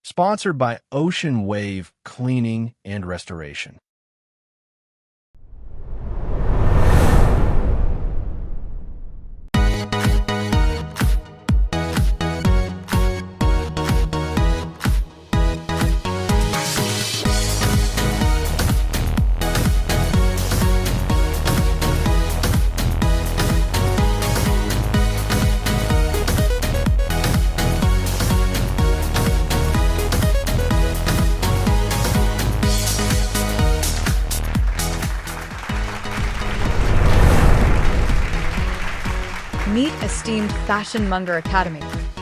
Sponsored by Ocean Wave Cleaning and Restoration. Meet esteemed Fashion Monger Academy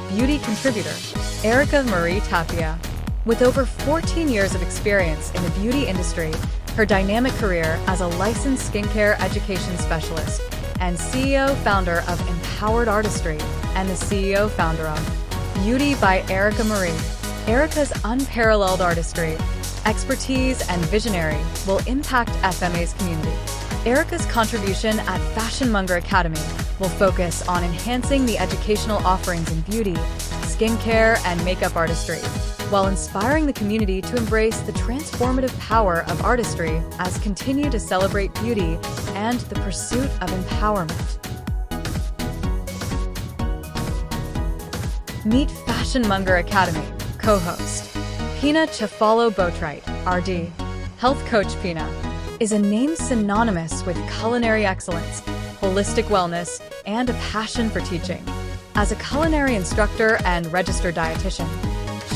beauty contributor, Erika Marie Tapia. With over 14 years of experience in the beauty industry, her dynamic career as a licensed skincare education specialist and CEO-founder of Empowered Artistry and the CEO-founder of Beauty by Erika Marie. Erika's unparalleled artistry, expertise, and visionary will impact FMA's community. Erika's contribution at Fashion Monger Academy will focus on enhancing the educational offerings in beauty, skincare, and makeup artistry, while inspiring the community to embrace the transformative power of artistry as continue to celebrate beauty and the pursuit of empowerment. Meet Fashion Monger Academy co-host Pina Boatwright, RD. Health coach Pina is a name synonymous with culinary excellence, holistic wellness, and a passion for teaching. As a culinary instructor and registered dietitian,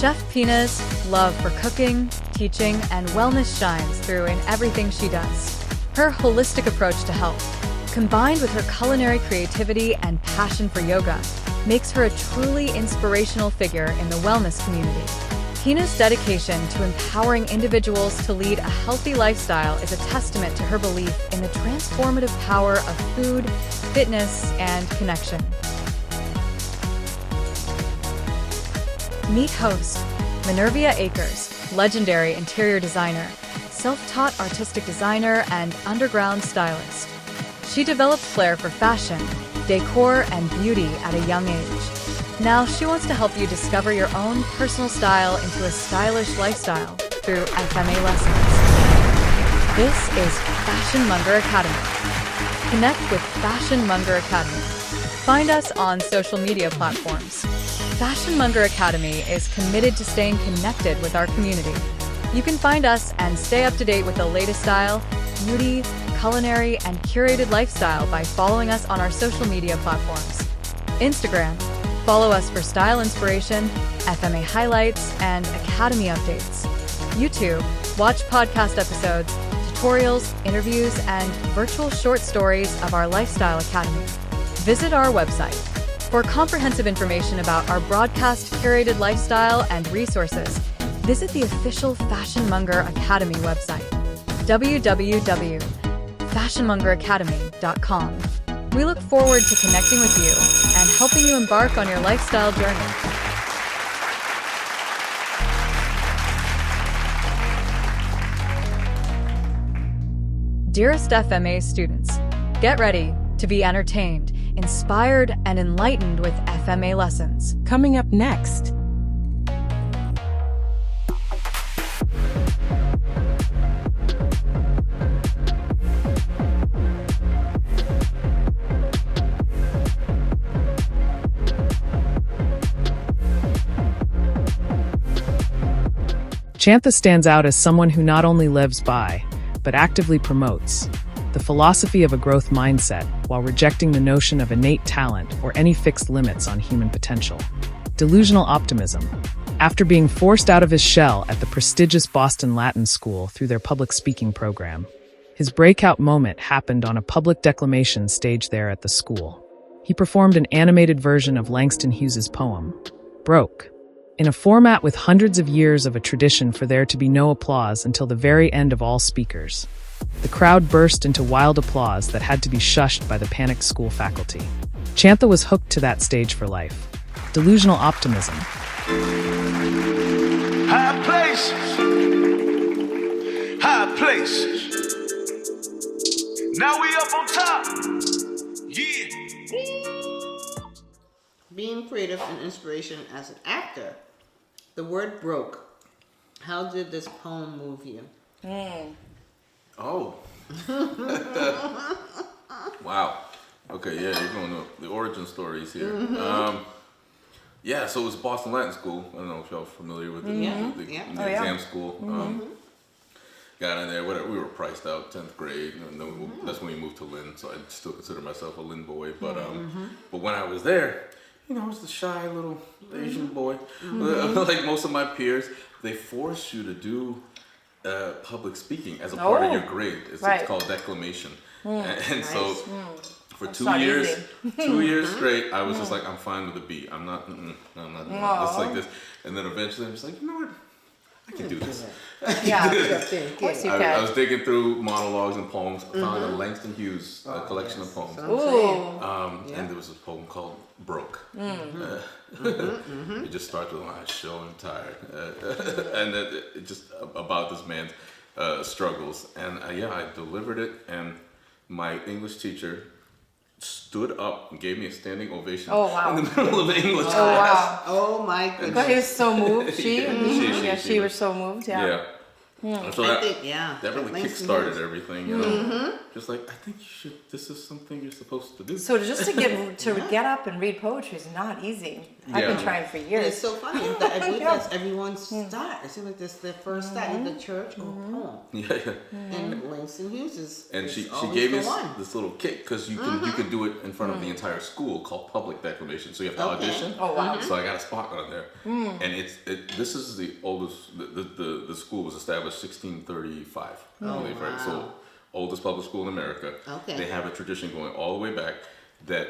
Chef Pina's love for cooking, teaching, and wellness shines through in everything she does. Her holistic approach to health, combined with her culinary creativity and passion for yoga, makes her a truly inspirational figure in the wellness community. Pina's dedication to empowering individuals to lead a healthy lifestyle is a testament to her belief in the transformative power of food, fitness, and connection. Meet host Menervia Akers, legendary interior designer, self-taught artistic designer, and underground stylist. She developed flair for fashion, decor, and beauty at a young age. Now she wants to help you discover your own personal style into a stylish lifestyle through FMA lessons. This is Fashion Monger Academy. Connect with Fashion Monger Academy. Find us on social media platforms. Fashion Monger Academy is committed to staying connected with our community. You can find us and stay up to date with the latest style, beauty, culinary, and curated lifestyle by following us on our social media platforms. Instagram, follow us for style inspiration, FMA highlights, and academy updates. YouTube, watch podcast episodes, tutorials, interviews, and virtual short stories of our Lifestyle Academy. Visit our website. For comprehensive information about our broadcast, curated lifestyle, and resources, visit the official Fashion Monger Academy website, www.fashionmongeracademy.com. We look forward to connecting with you and helping you embark on your lifestyle journey. Dearest FMA students, get ready to be entertained, inspired, and enlightened with FMA lessons. Coming up next. Chantha stands out as someone who not only lives by, but actively promotes the philosophy of a growth mindset while rejecting the notion of innate talent or any fixed limits on human potential. Delusional optimism. After being forced out of his shell at the prestigious Boston Latin School through their public speaking program, his breakout moment happened on a public declamation stage there at the school. He performed an animated version of Langston Hughes's poem, Broke, in a format with hundreds of years of a tradition for there to be no applause until the very end of all speakers. The crowd burst into wild applause that had to be shushed by the panicked school faculty. Chantha was hooked to that stage for life. Delusional optimism. High places, high places. Now we up on top. Yeah. Being creative and inspiration as an actor. The word broke. How did this poem move you? Oh. Wow. Okay, yeah, you're going to the origin stories here. Yeah, so it was Boston Latin School. I don't know if y'all are familiar with the exam school. Got in there, whatever. We were priced out 10th grade. And then that's when we moved to Lynn, so I still consider myself a Lynn boy. But when I was there, I was the shy little Asian boy. Like most of my peers, they force you to do public speaking as a part of your grade. It's called declamation. And so for 2 years, 2 years straight, I was just like, I'm fine with a B. I'm not doing it's like this. And then eventually I'm just like, you know what? I can do this. Of course you can. I was digging through monologues and poems. I found a Langston Hughes collection of poems. And there was a poem called Broke. It just starts with, I'm so tired. And it just about this man's struggles. And I delivered it. And my English teacher stood up and gave me a standing ovation in the middle of English class. Oh my goodness. But he was so moved. She was so moved. Yeah. And so that really kick-started everything, Just like, I think this is something you're supposed to do. So just to get up and read poetry is not easy. I've been trying for years. It's so funny. I believe that's everyone's start. It seems like this is their first start in the church or poem. And Langston Hughes is she gave us this little kick because you can do it in front of the entire school called public declamation. So you have to audition. Oh wow! So I got a spot on there, and this is the oldest. The school was established 1635. I believe, right? So oldest public school in America. Okay. They have a tradition going all the way back that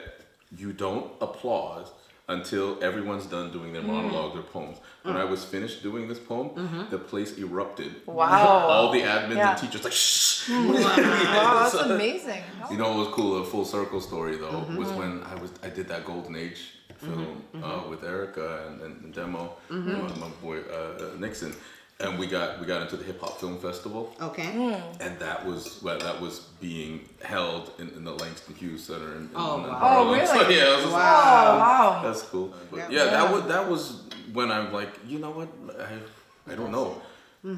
you don't applaud until everyone's done doing their monologues or poems. When I was finished doing this poem, the place erupted. Wow. All the admins and teachers like, shh. Wow, that's amazing. You know what was cool? A full circle story though was when I did that Golden Age film with Erika and Demo, and my boy Nixon. And we got into the Hip Hop Film Festival. Okay. And that was being held in the Langston Hughes Center in wow. Harlem. Oh, really? So, yeah, it was wow. That's cool. But that was when I'm like, you know what? I don't know.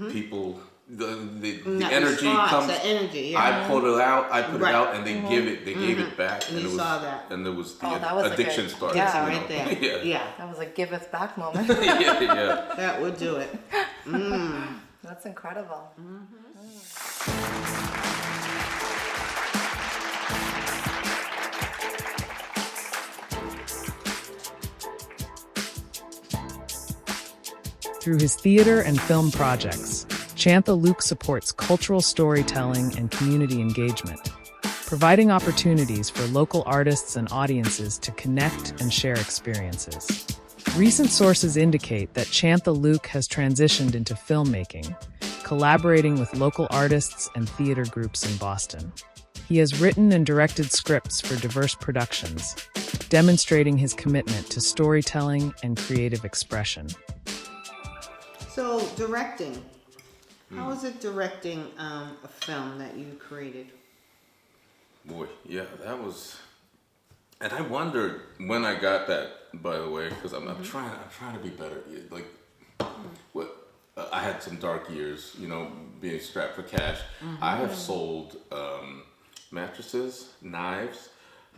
People the energy comes. The energy, I put it out, and they gave it back. And you saw that. And there was the that was addiction like started. Yeah, right there. Yeah. That was a giveth back moment. yeah. That would do it. That's incredible. Through his theater and film projects, Chantha.Luk supports cultural storytelling and community engagement, providing opportunities for local artists and audiences to connect and share experiences. Recent sources indicate that Chantha.Luk has transitioned into filmmaking, collaborating with local artists and theater groups in Boston. He has written and directed scripts for diverse productions, demonstrating his commitment to storytelling and creative expression. So, directing. How is it directing a film that you created? Boy, yeah, that was... And I wondered when I got that, by the way, because I'm trying to be better. Like, I had some dark years, being strapped for cash. I have sold mattresses, knives,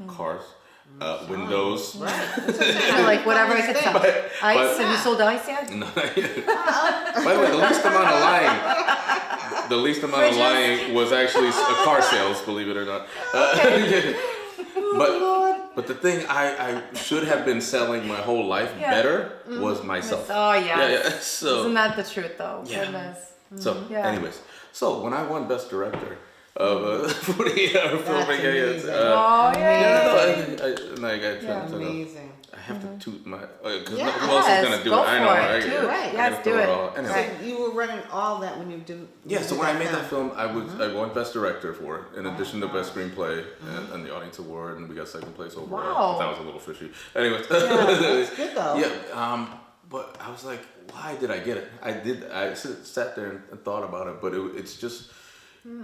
cars, windows. Right. Like whatever I could sell. Ice? Have you sold ice yet? No, not yet. By the way, the least amount of lying was actually car sales, believe it or not. But the thing I should have been selling my whole life better was myself. Oh, yeah. So, isn't that the truth, though? Yeah. Goodness. So, anyways, when I won Best Director of a 40-hour film, Amazing. I have to toot my, because who else is going to do it? I know. Right. Yes, do it. Anyway. So you were running all that when you did. Yeah, so when I made that film, I won Best Director for it, in addition to Best Screenplay and the Audience Award, and we got second place overall. Wow. That was a little fishy. Anyway. That's good though. Yeah, but I was like, why did I get it? I sat there and thought about it, but it's just,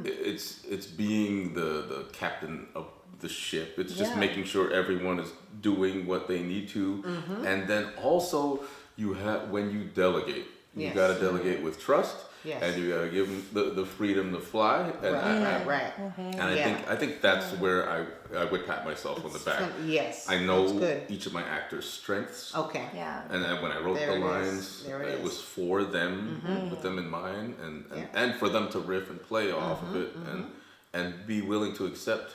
it's being the captain of the ship. It's just making sure everyone is doing what they need to, and then also you have when you delegate, you Yes. got to delegate with trust, Yes. and you got to give them the freedom to fly. And Right. and I think that's where I would pat myself on the back. Yes. I know That's good. each of my actors' strengths. Okay. Yeah. And then when I wrote There the it is. lines, There it it is. was for them, with them in mind, Yeah. and for them to riff and play off of it, and be willing to accept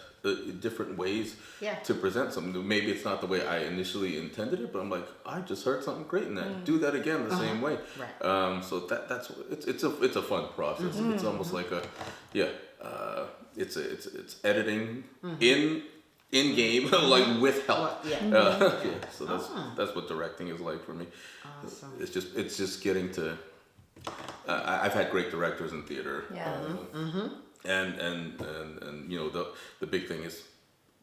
different ways Yeah. to present something. Maybe it's not the way I initially intended it, but I'm like, I just heard something great in that. Do that again the same way. Right. So that's it's a fun process. It's almost like it's editing in game like with help. So that's what directing is like for me. Awesome. It's just getting to. I've had great directors in theater. Yeah. And you know the big thing is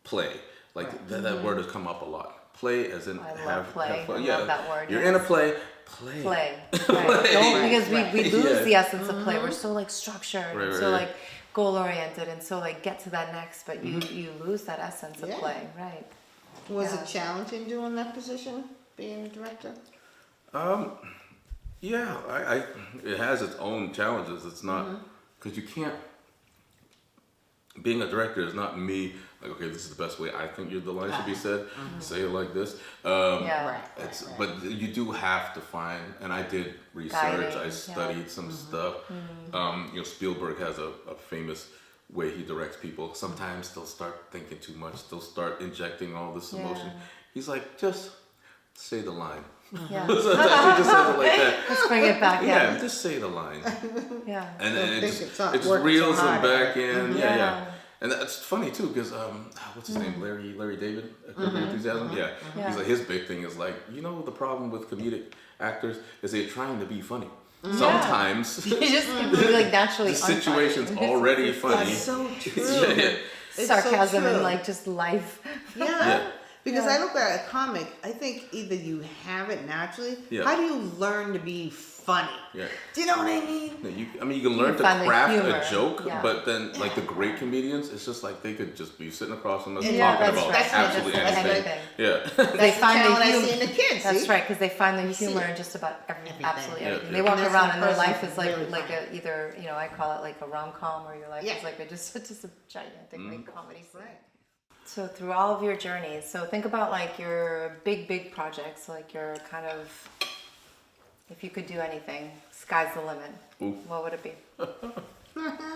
play. Like that word has come up a lot. Play as in I love have play. fun. I love that word, You're yes. in a play. Play. Play. Right. Don't, because we lose Yeah. the essence of play. We're so like structured and Right, so right. like goal oriented and so like get to that next, but you lose that essence of Yeah. play, right? Was Yeah. it challenging doing that position, being a director? Yeah, I it has its own challenges. It's not because you can't. Being a director is not me like, okay, this is the best way I think the line should be said. Say it like this. Yeah. It's but you do have to find, and I did research. Guiding, I yeah. studied some stuff. You know, Spielberg has a famous way he directs people. Sometimes they'll start thinking too much. They'll start injecting all this emotion. Yeah. He's like, just say the line. Yeah. Sometimes he just says it like that. Let's bring it back Yeah, in. just say the line. Yeah. And Don't it think just, it's not it just working so reels them hard. back in. Yeah, Yeah. yeah. And that's funny too, because what's his name? Larry David, Curb Your Enthusiasm. Yeah. Yeah. He's like, his big thing is like, you know, the problem with comedic actors is they're trying to be funny. Sometimes You just can be like naturally the situation's unfunny. already funny. That's so true. Yeah. It's so Sarcasm true. and like just life. Yeah. Yeah. Because Yeah. I look at a comic, I think either you have it naturally. Yeah. How do you learn to be funny? Yeah. Do you know what I mean? Yeah, you can learn to find the craft humor. a joke, Yeah. but then like the great comedians, it's just like they could just be sitting across from us Yeah, talking that's about right. absolutely That's anything. anything. Yeah. They find talent the I humor. see in the kids, That's see? right, because they find the see humor it. in just about absolutely Yeah, everything. yeah. They walk And that's around the and their person life is like really like fun. a either I call it like a rom com or your life Yeah. is like just a gigantic like comedy scene. Right. So through all of your journeys, so think about like your big projects, like your kind of, if you could do anything, sky's the limit. Ooh. What would it be?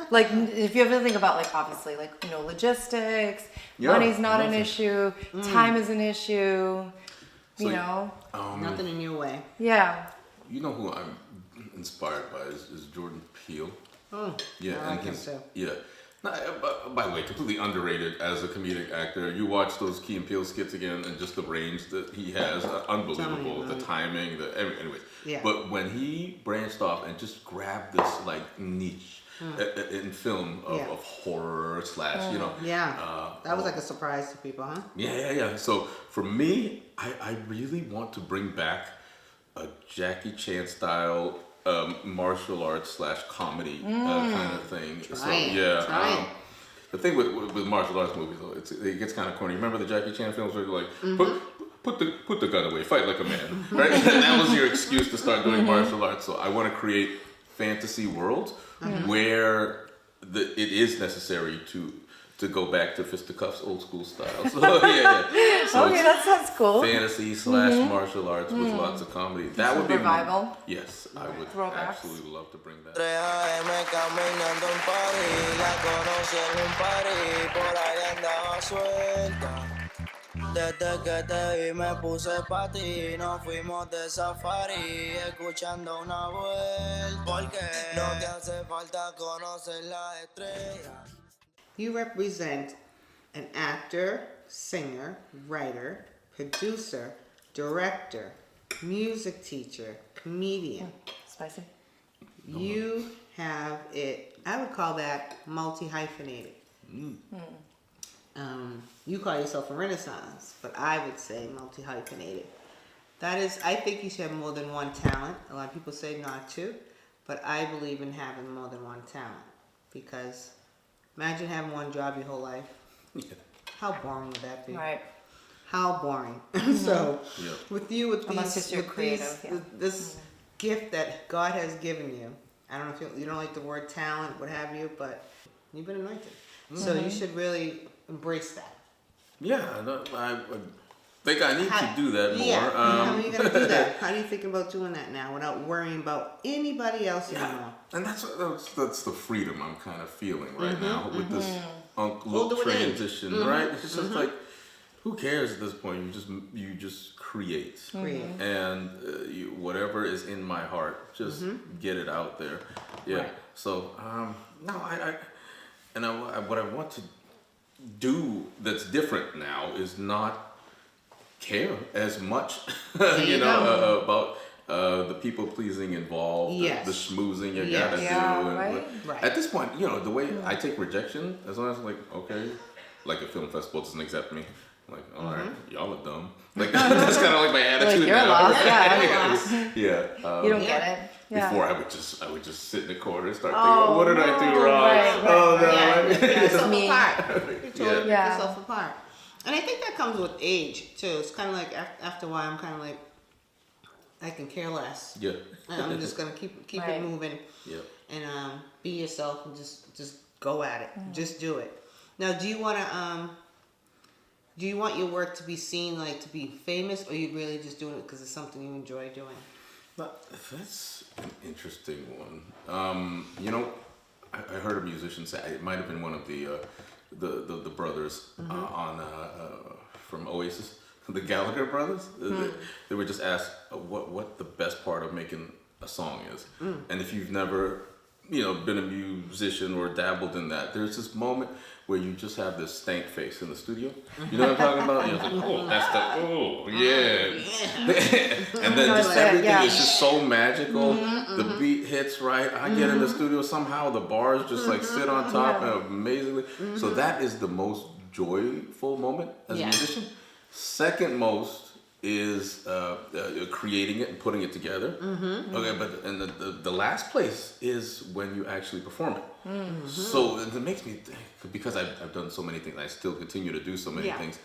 Like if you ever think about like obviously like logistics, Yeah, money's not an nothing. issue, time is an issue, So, you know, Nothing in your way. yeah. You know who I'm inspired by is Jordan Peele. Oh, Yeah, I and like him his too. yeah. By the way, completely underrated as a comedic actor. You watch those Key and Peele skits again, and just the range that he has, unbelievable. The timing, anyway. Yeah. But when he branched off and just grabbed this like niche in film Yeah. of horror slash, you know. Yeah. That was like a surprise to people, huh? Yeah. So for me, I really want to bring back a Jackie Chan style martial arts slash comedy kind of thing. Try it. The thing with martial arts movies, though, it gets kind of corny. Remember the Jackie Chan films where you're like, put the gun away, fight like a man, right? That was your excuse to start doing martial arts. So I want to create fantasy worlds where it is necessary to go back to fisticuffs, old school style. So yeah. So Okay, it's that sounds cool. fantasy slash martial arts with lots of comedy. That would be revival. Yes, I would Throwbacks. absolutely love to bring that. 3 AM caminando en París, la conocí en un party, por ahí andaba suelta. Desde que te vi me puse pa' ti, nos fuimos de safari, escuchando una vuelta, porque no te hace falta conocer las estrellas. You represent an actor, singer, writer, producer, director, music teacher, comedian. Spicy. You have it, I would call that multi-hyphenated. You call yourself a Renaissance, but I would say multi-hyphenated. That is, I think you should have more than one talent. A lot of people say not to, but I believe in having more than one talent. Because imagine having one job your whole life. Yeah. How boring would that be? Right. how boring. So with you, with Unless these, it's your with creative, these, this gift that God has given you, I don't know if you don't like the word talent, what have you, but you've been anointed. So you should really embrace that. Yeah, no, I think I need to do that more. Yeah. How are you going to do that? How do you think about doing that now without worrying about anybody else anymore? And that's the freedom I'm kind of feeling right now with this UnC.Luk Older with age. transition, right? It's just like, who cares at this point? You just create, and whatever is in my heart, just get it out there. Yeah. Right. So no, what I want to do that's different now is not care as much, about the people pleasing involved, Yes. the schmoozing you Yes. gotta Yeah, do. And right. Right. At this point, the way I take rejection, as long as I'm like, okay, like a film festival doesn't accept me, I'm like, all right, y'all are dumb. Like that's kind of like my attitude Like, you're now. lost, yeah. Yeah. You don't get it. Yeah. Before I would just sit in the corner and start thinking, oh, what did I do wrong? Right, Oh no. Pick yourself Me. apart. You totally pick Yeah. yourself apart. And I think that comes with age too. It's kind of like after a while, I'm kind of like, I can care less. Yeah. And I'm just gonna keep Right. it moving. Yeah. And be yourself and just go at it. Just do it. Now, do you want your work to be seen, like to be famous, or you really just doing it because it's something you enjoy doing? But that's an interesting one. I heard a musician say, it might have been one of the brothers on from Oasis, the Gallagher brothers. They were just asked what the best part of making a song is, and if you've never been a musician or dabbled in that, there's this moment where you just have this stank face in the studio. You know what I'm talking about? You're like, oh, that's and then just everything is just so magical. The beat hits right. I get in the studio, somehow the bars just like sit on top amazingly. So that is the most joyful moment as a musician. Second most is creating it and putting it together. Okay, but and the last place is when you actually perform it. So it makes me think, because I've done so many things, I still continue to do so many things.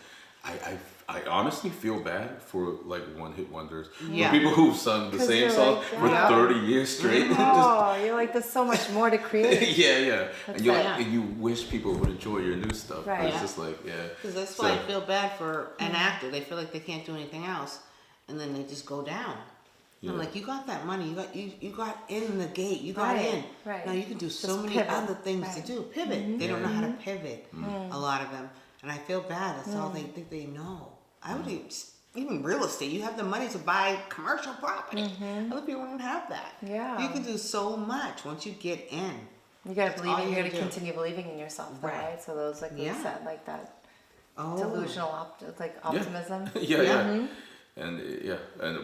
I honestly feel bad for like one-hit wonders. For people who've sung the same song for 30 years straight. Oh, you're like, there's so much more to create. Yeah. And you wish people would enjoy your new stuff. Right. It's just like, Because that's why I feel bad for an actor. They feel like they can't do anything else, and then they just go down. Yeah. I'm like, you got that money. You got in the gate. You got Right, in. right. Now you can do so Just many pivot. other things to do. Pivot. They don't know how to pivot. Mm. A lot of them, and I feel bad. That's all they think they know. I would even real estate. You have the money to buy commercial property. Other people don't have that. Yeah. You can do so much once you get in. You gotta That's believe all it. You you gotta do. continue believing in yourself, though, Right. right? So those, like you Yeah. said, like that Oh. delusional, optimism. Yeah. And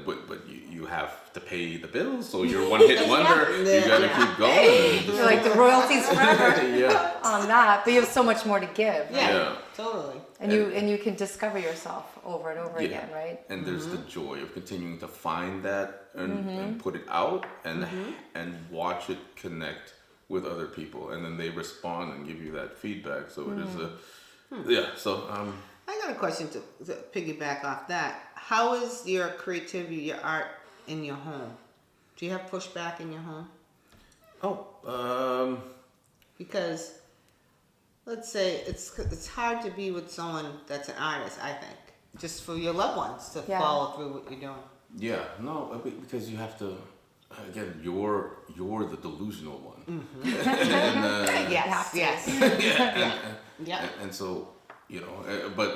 but you have to pay the bills, so you're one hit wonder. You gotta keep going. You're like the royalties forever Yeah. on that, but you have so much more to give. Yeah. Totally. And you can discover yourself over and over again, right? And there's the joy of continuing to find that and put it out and watch it connect with other people, and then they respond and give you that feedback. So it is So I got a question to piggyback off that. How is your creativity, your art in your home? Do you have pushback in your home? Because let's say it's hard to be with someone that's an artist, I think. Just for your loved ones to follow through what you're doing. Yeah, no, because you have to. Again, you're the delusional one. Yes. Yeah. And so, but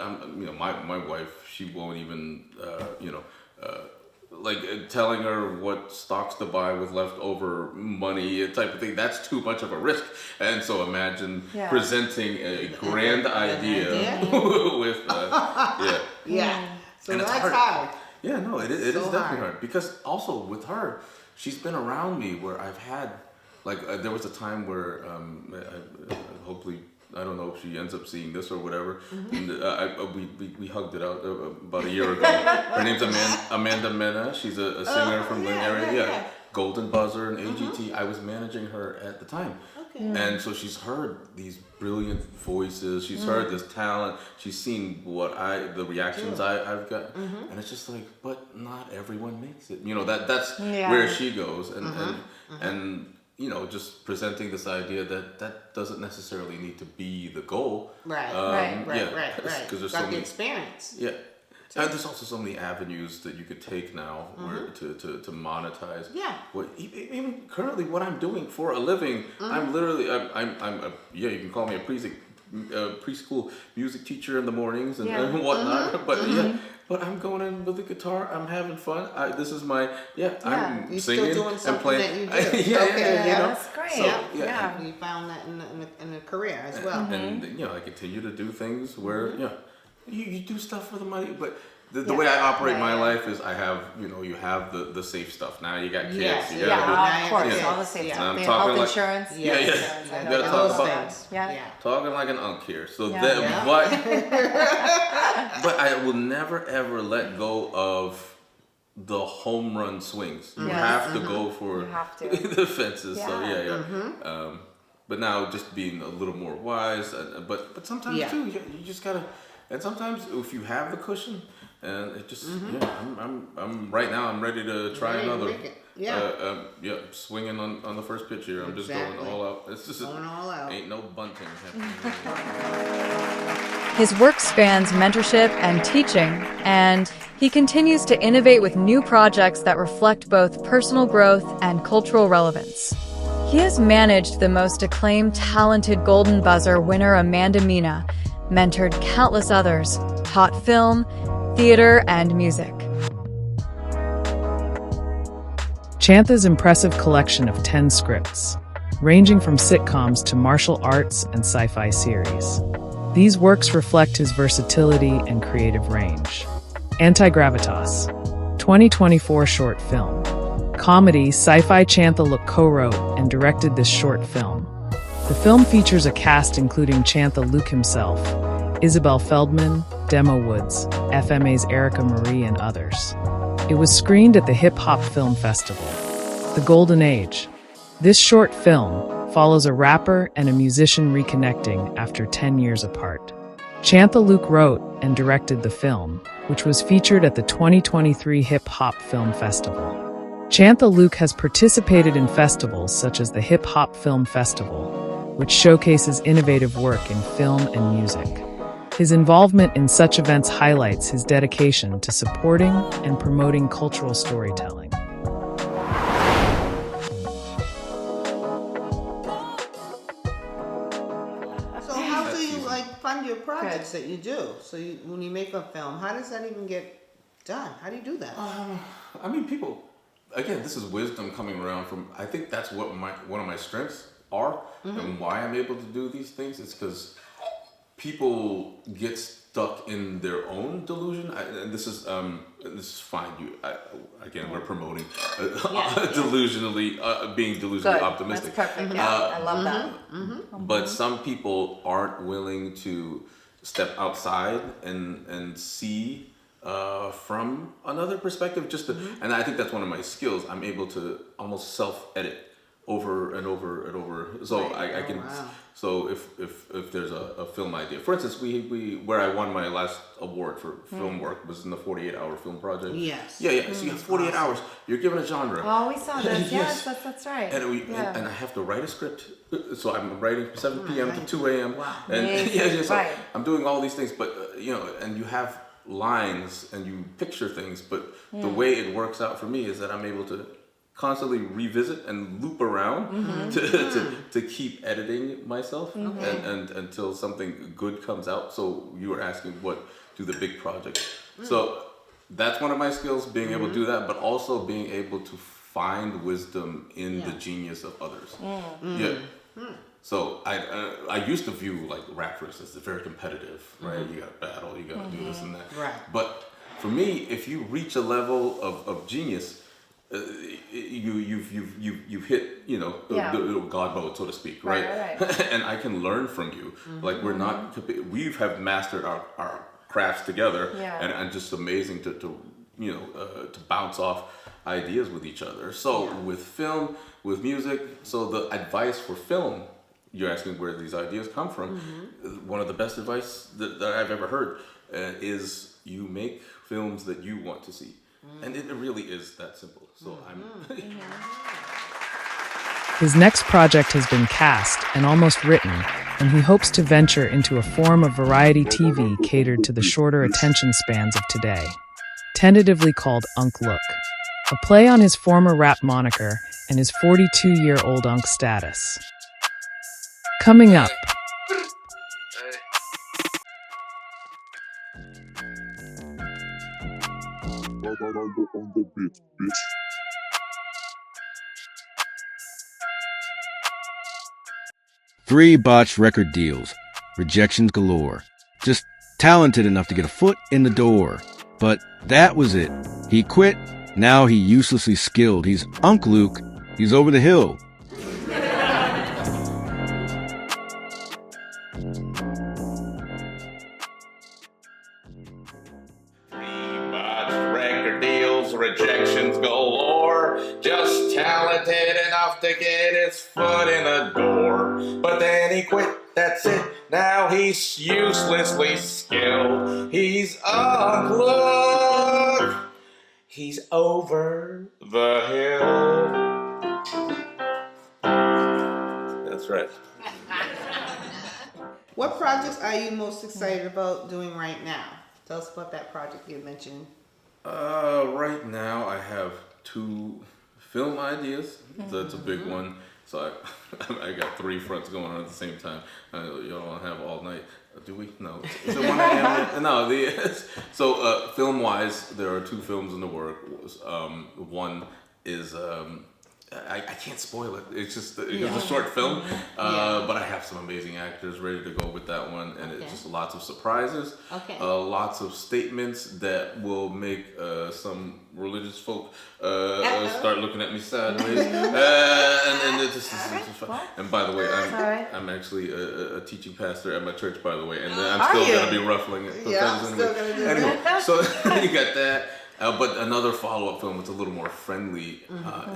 my wife, she won't even, telling her what stocks to buy with leftover money type of thing. That's too much of a risk. And so imagine presenting a grand idea with, Yeah. So and it's that's hard. Yeah, no, it is definitely hard. hard. Because also with her, she's been around me where I've had, there was a time where, hopefully, I don't know if she ends up seeing this or whatever. And we hugged it out about a year ago. Her name's Amanda Mena. She's a singer from the area. Golden Buzzer and AGT. I was managing her at the time. Okay. And so she's heard these brilliant voices. She's heard this talent. She's seen the reactions I've got, and it's just like, but not everyone makes it. You know, that's where she goes, and you know, just presenting this idea that doesn't necessarily need to be the goal. Right. Right. Because there's got so the many experience. Yeah. And there's also so many avenues that you could take now where to monetize. Yeah. Even currently, what I'm doing for a living, I'm literally you can call me a preschool music teacher in the mornings and whatnot. But I'm going in with the guitar. I'm having fun. This is my I'm You're singing still doing and playing. That you do. You know? That's great. So, You found that in a career as well. And you know, I continue to do things where you do stuff for the money, but the way I operate my life is I have, you have the safe stuff. Now you got kids. Yes, You gotta of course, yeah. all the safe stuff. I'm The talking health like- insurance. You gotta talk about talking like an unk here. So but I will never ever let go of the home run swings. You have to go for the fences. So but now just being a little more wise, but sometimes too, you just gotta. And sometimes if you have the cushion, and it just I'm right now I'm ready to try another. Swinging on the first pitch here. I'm just going all out. It's just going all out. Ain't no bunting happening. His work spans mentorship and teaching, and he continues to innovate with new projects that reflect both personal growth and cultural relevance. He has managed the most acclaimed talented Golden Buzzer winner Amanda Mina, mentored countless others, taught film, theater, and music. Chantha's impressive collection of 10 scripts, ranging from sitcoms to martial arts and sci-fi series. These works reflect his versatility and creative range. Anti-Gravitas, 2024 short film. Comedy, sci-fi Chantha.Luk co-wrote and directed this short film. The film features a cast including Chantha.Luk himself, Isabel Feldman, Demo Woods, FMA's Erika Marie, and others. It was screened at the Hip Hop Film Festival, The Golden Age. This short film follows a rapper and a musician reconnecting after 10 years apart. Chantha.Luk wrote and directed the film, which was featured at the 2023 Hip Hop Film Festival. Chantha.Luk has participated in festivals such as the Hip Hop Film Festival, which showcases innovative work in film and music. His involvement in such events highlights his dedication to supporting and promoting cultural storytelling. So how do you fund your projects that you do? So when you make a film, how does that even get done? How do you do that? I mean, people. Again, this is wisdom coming around from. I think that's what one of my strengths are, and why I'm able to do these things. It's because people get stuck in their own delusion. And this is fine. Again, we're promoting delusionally being delusionally optimistic. That's perfect. I love that. But some people aren't willing to step outside and see from another perspective. And I think that's one of my skills. I'm able to almost self-edit over and over and over. So I can. Wow. So if there's a film idea, for instance, we where I won my last award for film work was in the 48-hour film project. Yes. Yeah. So you have 48 hours. You're given a genre. Oh, we saw this. Yes. Yes, that's right. And and I have to write a script. So I'm writing from 7 p.m. to 2 a.m. Wow. And so Right. I'm doing all these things, but and you have lines and you picture things, but the way it works out for me is that I'm able to constantly revisit and loop around to keep editing myself and until something good comes out. So you were asking what do the big projects. So that's one of my skills, being able to do that, but also being able to find wisdom in the genius of others. So I used to view like rap, for instance, as very competitive, right? You got to battle, you got to do this and that. Right. But for me, if you reach a level of genius, you've hit the God mode, so to speak, right? And I can learn from you. Like we have mastered our crafts together, and just amazing to to bounce off ideas with each other. So with film, with music, so the advice for film, you're asking where these ideas come from. One of the best advice that I've ever heard is you make films that you want to see. And it really is that simple. So His next project has been cast and almost written, and he hopes to venture into a form of variety TV catered to the shorter attention spans of today. Tentatively called UnC.Luk, a play on his former rap moniker and his 42-year-old UnC status. Coming up, Three botched record deals, rejections galore. Just talented enough to get a foot in the door. But that was it. He quit. Now he uselessly skilled. He's UnC.Luk. He's over the hill. record deals, rejections galore. Just talented enough to get his foot in the door. But then he quit, that's it. Now he's uselessly skilled. He's UnC.Luk. He's over the hill. That's right. What projects are you most excited about doing right now? Tell us about that project you mentioned. Right now I have 2 film ideas. That's a big one. So I got 3 fronts going on at the same time. Y'all want to have all night. Do we? No. Is it 1 a.m.? No. So film-wise, there are 2 films in the works. One is I can't spoil it. It's just it's a short film, but I have some amazing actors ready to go with that one, and it's just lots of surprises, lots of statements that will make some religious folk start looking at me sideways, and it's just fun. And by the way, I'm actually a teaching pastor at my church, by the way, and I'm still gonna be ruffling it. Anyway, so you got that. But another follow-up film that's a little more friendly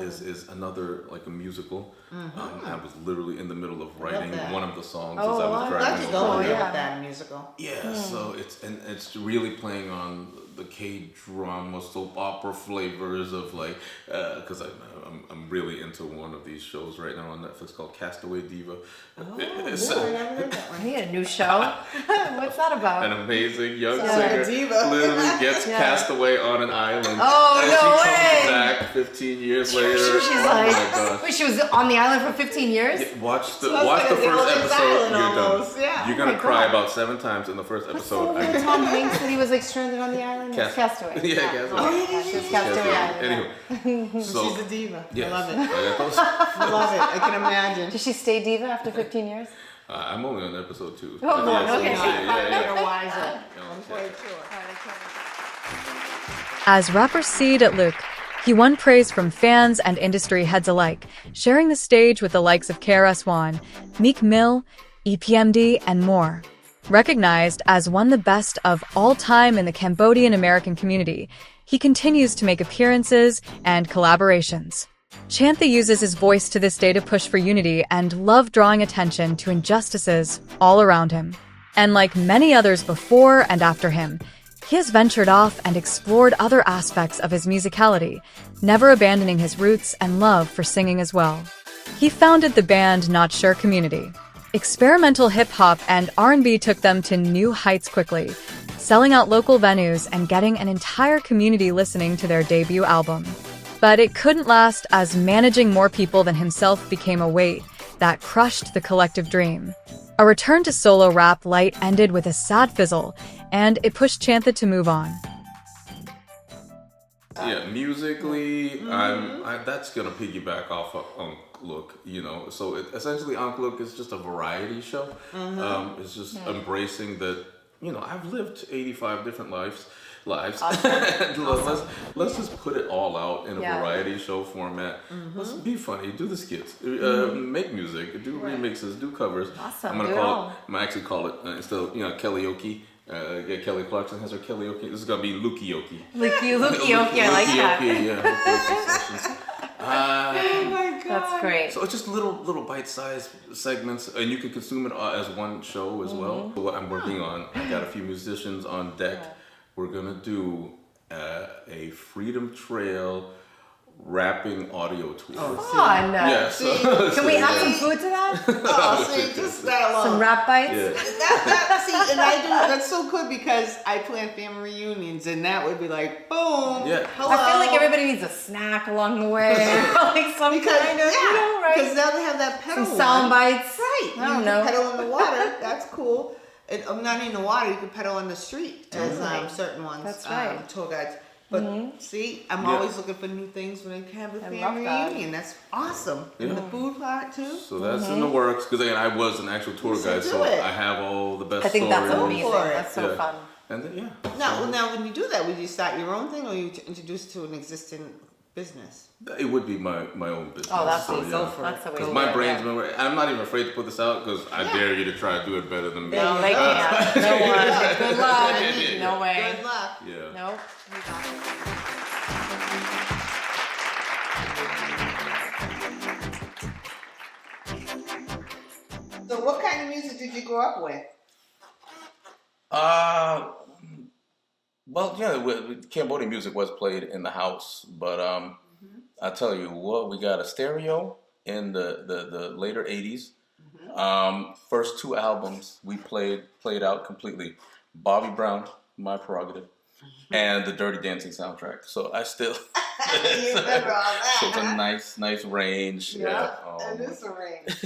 is another, like a musical. I was literally in the middle of writing one of the songs as I was driving. That musical. Yeah, so it's really playing on the K-drama soap opera flavors of like, because I'm really into one of these shows right now on Netflix called Castaway Diva. I never heard that one. I need a new show. What's that about? An amazing young singer literally gets cast away on an island. Oh, and no she way! comes back 15 years later. She's Oh like, my gosh. wait, she was on the island for 15 years? Watch the like first a Delusional episode. You're almost, done. yeah. You're Oh gonna my cry God. about 7 times in the first What's the one episode. with Tom Hanks that he was like stranded on the island? It's Castaway. Yeah, Castaway. Oh, she was Castaway Island. Anyway, so She's a diva. yes, I love it. I got those. I love it. I can imagine. Did she stay diva after 15 years? I'm only on episode 2. Oh, God, okay. You're wiser. As rapper C.Luk, he won praise from fans and industry heads alike, sharing the stage with the likes of KRS-One, Meek Mill, EPMD, and more. Recognized as one of the best of all time in the Cambodian American community, he continues to make appearances and collaborations. Chantha uses his voice to this day to push for unity and love drawing attention to injustices all around him. And like many others before and after him, he has ventured off and explored other aspects of his musicality, never abandoning his roots and love for singing as well. He founded the band Not Sure Community. Experimental hip-hop and R&B took them to new heights quickly, selling out local venues and getting an entire community listening to their debut album. But it couldn't last, as managing more people than himself became a weight that crushed the collective dream. A return to solo rap light ended with a sad fizzle, and it pushed Chantha to move on. Yeah, musically, that's gonna piggyback off of UnC.Luk, So essentially, UnC.Luk is just a variety show. It's just embracing that. I've lived 85 different lives. Let's just put it all out in a variety show format. Let's be funny, do the skits, make music, do remixes, do covers. Awesome. I'm gonna actually call it instead of karaoke. Yeah, Kelly Clarkson has her karaoke. This is gonna be Lukioke. Lukioke, I like that. Oh my god, That's great. So it's just little bite-sized segments, and you can consume it as one show as well. What I'm working on, I got a few musicians on deck. We're gonna do a Freedom Trail rapping audio tour. Fun. Yeah, Can we add some food to that? Oh, see, just that alone. Some rap bites? Yeah. See, and I do. That's so good because I plan family reunions, and that would be like, boom. Yeah. Hello. I feel like everybody needs a snack along the way. Like some kind of, you know, right? Because now they have that pedal. Some sound bites. Right. I don't you know. can pedal in the water. That's cool. And not in the water. You can pedal on the street, as certain ones. That's right. Tour guides. But see, I'm always looking for new things when I have a family reunion. That's awesome. And the food part too. So that's in the works, because again, I was an actual tour guide, so I have all the best I think stories. that's amazing. for it. That's so fun. And then, Now, when you do that, would you start your own thing, or you introduce to an existing business? it would be my own business. Oh, that's so, easy. Go for That's it. the way Because to my do it. brain's been. I'm not even afraid to put this out, because I dare you to try to do it better than me. No, they can't. No one. Good luck. No way. Good luck. Yeah. Nope. You got it. So, what kind of music did you grow up with? Well, yeah, Cambodian music was played in the house, but I tell you what, we got a stereo in the later '80s. First two albums we played out completely. Bobby Brown, My Prerogative, and the Dirty Dancing soundtrack. So I still. You remember all that? So it's a huh? nice range. Yeah, it is a range.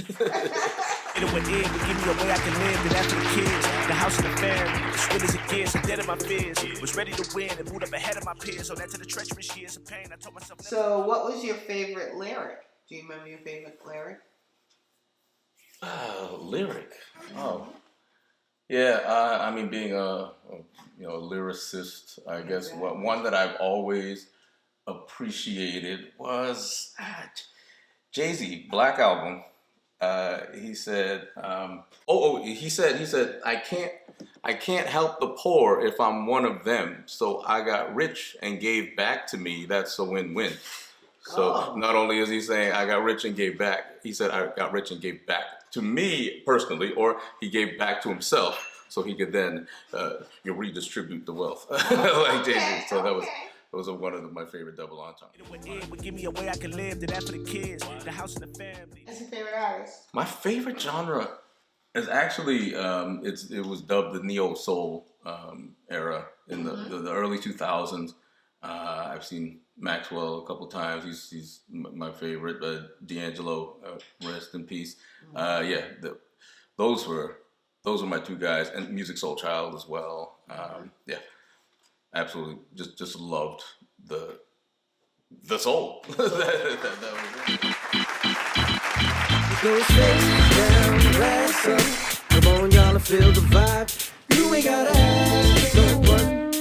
It would end, but give me a way I can live. Then after the kids, the house and the family, as real as it gets, I'm dead in my fears. Was ready to win and moved up ahead of my peers. So that to the treacherous years of pain, I told myself. So, what was your favorite lyric? Do you remember your favorite lyric? Lyric. Oh. Yeah, I mean, being a lyricist, I guess one that I've always appreciated was Jay-Z, Black Album. He said, he said, I can't help the poor if I'm one of them. So I got rich and gave back to me. That's a win-win. So not only is he saying I got rich and gave back, he said I got rich and gave back to me personally, or he gave back to himself so he could then redistribute the wealth like Jay-Z. So that was one of my favorite double entendres. It would end, but give me a way I can live. Then after the kids, the house and the family. What's your favorite artist? My favorite genre is actually it was dubbed the neo soul era in the early 2000s. I've seen Maxwell a couple times. He's my favorite. D'Angelo, rest in peace. Those were my two guys, and Music Soul Child as well. Absolutely, just loved the soul. that was it. Go straight down, glass up. Come on, y'all, and feel the vibe. You ain't gotta ask no one.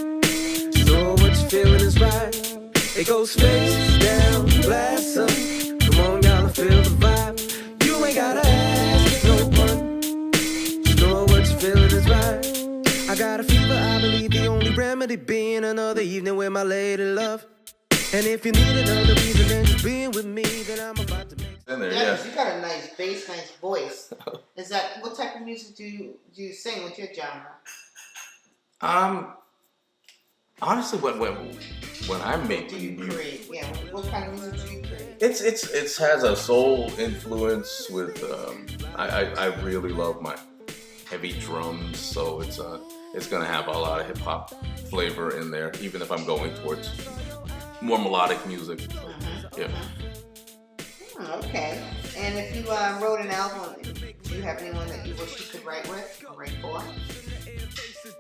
So what you feeling is right. It goes face down, glass up. Come on, y'all, and feel the vibe. You ain't gotta ask no one. So what you feeling is right. I got a fever, I believe the only remedy being another evening with my lady love. And if you need another reason than just being with me, then I'm about to make. Dennis, you got a nice bass, nice voice. Is that what type of music do you sing? What's your genre? Honestly, when I'm making, Do you create? Yeah, what kind of music do you create? it has a soul influence with. I really love my heavy drums, so it's gonna have a lot of hip hop flavor in there, even if I'm going towards more melodic music. Yeah. Okay. And if you wrote an album, do you have anyone that you wish you could write with or write for?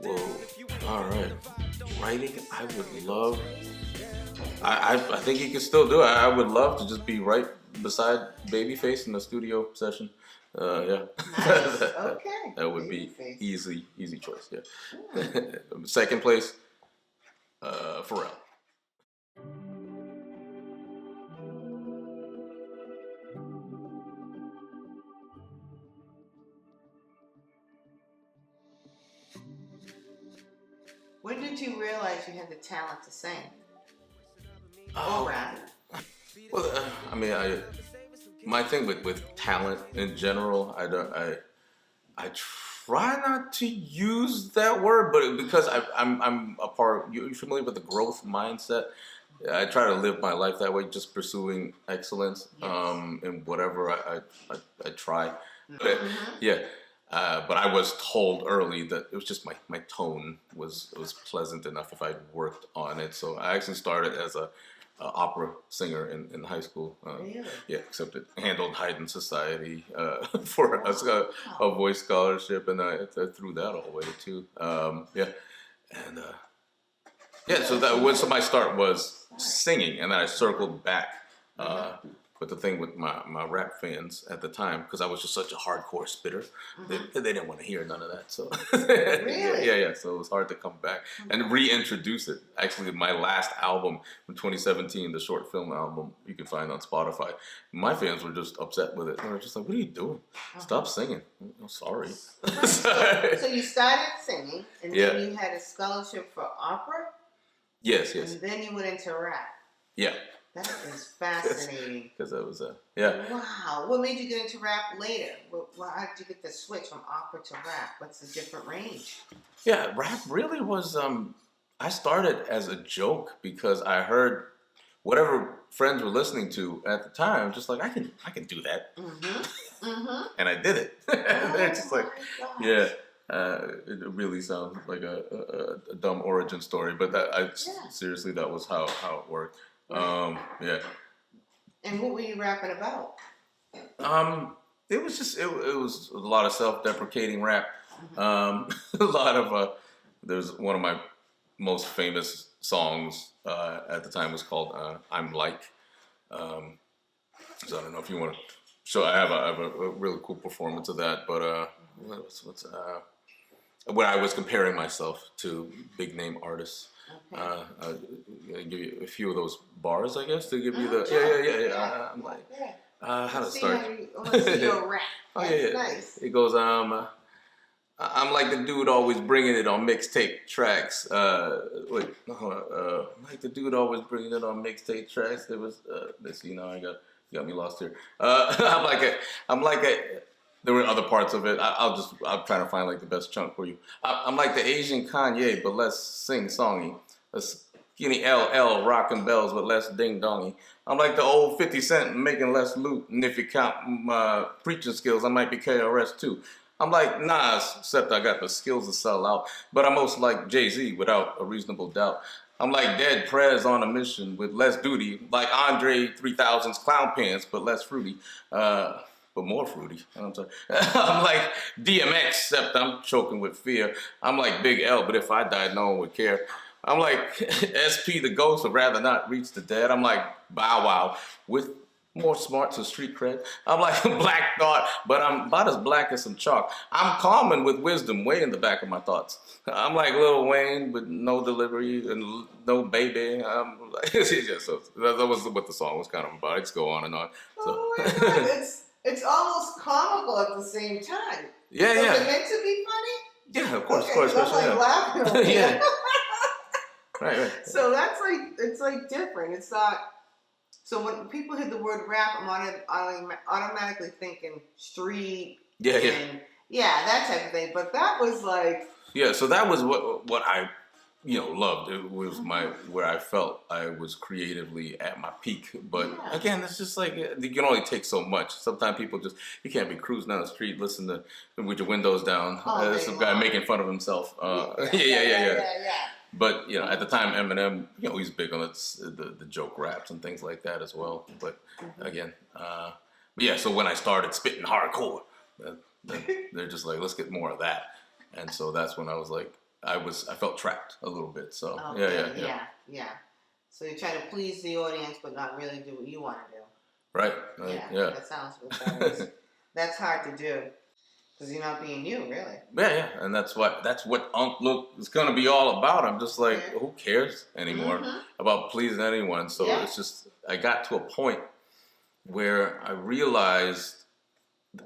Whoa. All right. Writing, I would love. I think you can still do it. I would love to just be right beside Babyface in the studio session. Yeah. Nice. Okay. That would Babyface. be easy choice. Yeah. Second place, Pharrell. When did you realize you had the talent to sing? Oh. Or rap? Well, my thing with talent in general, I try not to use that word, but because I'm a part. You're familiar with the growth mindset? I try to live my life that way, just pursuing excellence in whatever I try. But but I was told early that it was just my tone was pleasant enough if I worked on it. So I actually started as a opera singer in high school. Really? Yeah, except it handled Haydn Society for a voice scholarship, and I threw that all away too. So that was so my start was singing, and then I circled back. But the thing with my rap fans at the time, because I was just such a hardcore spitter, they didn't want to hear none of that. So Really? yeah. So it was hard to come back and reintroduce it. Actually, my last album in 2017, the short film album, you can find on Spotify. My fans were just upset with it. They were just like, "What are you doing? Stop singing." I'm sorry. So you started singing, and then you had a scholarship for opera? Yes. And then you went into rap. Yeah. That is fascinating. Because that was Wow. What made you get into rap later? How did you get the switch from opera to rap? What's the different range? Yeah, rap really was. I started as a joke because I heard whatever friends were listening to at the time. Just like I can do that, and I did it. They're just like, it really sounds like a dumb origin story, but seriously, that was how it worked. And what were you rapping about? It was just it was a lot of self-deprecating rap. A lot of there's one of my most famous songs at the time was called "I'm Like." So I don't know if you want to show. I have a really cool performance of that, but where I was comparing myself to big name artists. Okay. Give you a few of those bars, I guess, to give you the I'm like, how to start? I want to see your rap. Nice. It goes, I'm like the dude always bringing it on mixtape tracks. I'm like the dude always bringing it on mixtape tracks. There was this, you got me lost here. I'm like a. There were other parts of it. I'm trying to find like the best chunk for you. I'm like the Asian Kanye, but less sing-songy. A skinny LL rocking bells with less ding-dongy. I'm like the old 50 Cent making less loot. And if you count my preaching skills, I might be KRS too. I'm like Nas, except I got the skills to sell out. But I'm most like Jay-Z without a reasonable doubt. I'm like Dead Prez on a mission with less duty. Like Andre 3000's clown pants, but less fruity. But more fruity. I'm sorry. I'm like DMX, except I'm choking with fear. I'm like Big L, but if I died, no one would care. I'm like SP the Ghost, would rather not reach the dead. I'm like Bow Wow, with more smarts and street cred. I'm like Black Thought, but I'm about as black as some chalk. I'm common with wisdom way in the back of my thoughts. I'm like Lil Wayne with no delivery and no baby. I'm like, so that was what the song was kind of about. It's go on and on. So. Oh my God, it's almost comical at the same time. Yeah. Was it meant to be funny? Yeah, of course, okay, of course. I'm like laughing. Yeah. Right. So that's like, it's like different. It's not, so when people hear the word rap, I'm automatically thinking street. Yeah. That type of thing. But that was like. Yeah, so that was what I, loved. It was where I felt I was creatively at my peak. But again, it's just like, you can only take so much. Sometimes people you can't be cruising down the street, listen to, with your windows down. Some guy making fun of himself. Yeah. But, at the time, Eminem, he's big on the joke raps and things like that as well. But again, so when I started spitting hardcore, they're just like, let's get more of that. And so that's when I was like, I felt trapped a little bit. So, yeah. So you try to please the audience, but not really do what you want to do. Right. Yeah. That sounds good. That's hard to do. Because you're not being you, really. Yeah. And that's what UnC.Luk is going to be all about. I'm just like, who cares anymore about pleasing anyone? So it's just, I got to a point where I realized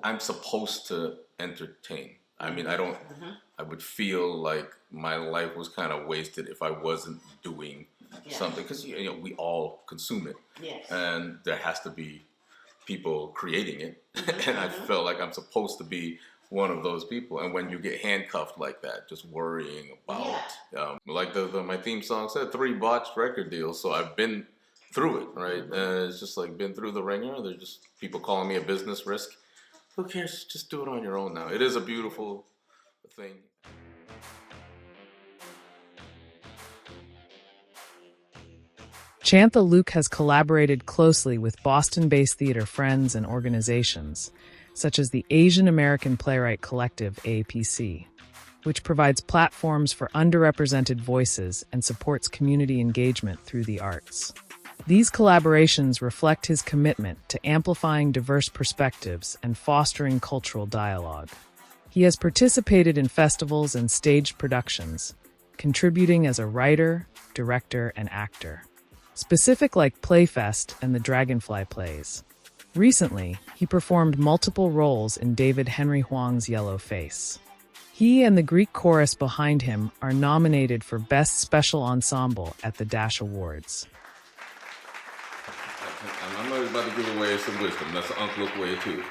I'm supposed to entertain. I mean, I I would feel like my life was kind of wasted if I wasn't doing something, because we all consume it, and there has to be people creating it, and I felt like I'm supposed to be one of those people. And when you get handcuffed like that, just worrying about, like my theme song said, 3 botched record deals. So I've been through it, right? It's just like been through the ringer. There's just people calling me a business risk. Who cares? Just do it on your own now. It is a beautiful thing. Chantha.Luk has collaborated closely with Boston-based theater friends and organizations, such as the Asian American Playwright Collective, AAPC, which provides platforms for underrepresented voices and supports community engagement through the arts. These collaborations reflect his commitment to amplifying diverse perspectives and fostering cultural dialogue. He has participated in festivals and staged productions, contributing as a writer, director, and actor, specific like Playfest and the Dragonfly Plays. Recently, he performed multiple roles in David Henry Hwang's Yellow Face. He and the Greek chorus behind him are nominated for Best Special Ensemble at the Dash Awards. I'm about to give away some wisdom. That's the UnC.Luk way too,